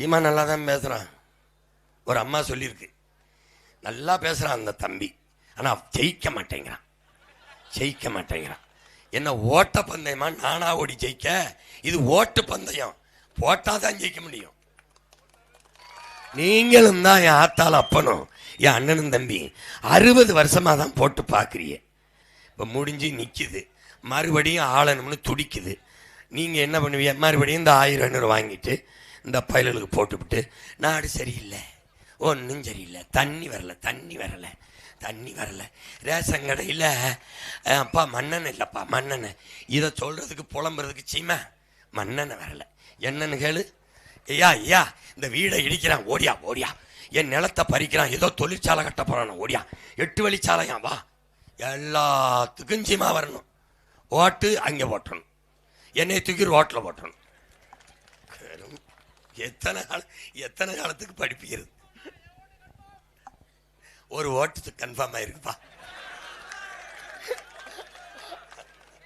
சீமா நல்லா தான் பேசுகிறான். ஒரு அம்மா சொல்லியிருக்கு, நல்லா பேசுகிறான் அந்த தம்பி, ஆனால் ஜெயிக்க மாட்டேங்கிறான், ஜெயிக்க மாட்டேங்கிறான். என்ன ஓட்ட பந்தயமா? நானா ஓடி ஜெயிக்க? இது ஓட்டு பந்தயம், போட்டால் தான் ஜெயிக்க முடியும். நீங்களும் தான் என் ஆத்தால் அப்பனும் என் அண்ணனும் தம்பி 60 வருஷமாக தான் போட்டு பார்க்குறிய. இப்போ முடிஞ்சு நிற்கிது, மறுபடியும் ஆளணும்னு துடிக்குது. நீங்கள் என்ன பண்ணுவீங்க? மறுபடியும் இந்த 1000 வாங்கிட்டு இந்த பயலுக்கு போட்டுவிட்டு நாடு சரியில்லை, ஒன்றும் சரியில்லை, தண்ணி வரலை, தண்ணி வரலை, தண்ணி வரலை, ரேஷன் கடையில் அப்பா மண்ணெண்ணெய் இல்லைப்பா மண்ணெண்ணெய், இதை சொல்கிறதுக்கு புலம்புறதுக்கு சீமா மண்ணெண்ணெய் வரலை. என்னன்னு கேளு. ஐயா ஐயா இந்த வீடை இடிக்கிறான், ஓடியா ஓடியா, என் நிலத்தை பறிக்கிறான், ஏதோ தொழிற்சாலை கட்ட போகிறான், ஓடியா 8 வழிச்சாலையா வா. எல்லாத்துக்கும் சீமா வரணும். ஓட்டு அங்கே போட்டணும், என்னை தூக்கி ரோட்டில் போட்டணும். எத்தனை காலத்துக்கு படிப்புகிறது? ஒரு ஓட்டு கன்ஃபார்ம் ஆயிருக்குப்பா.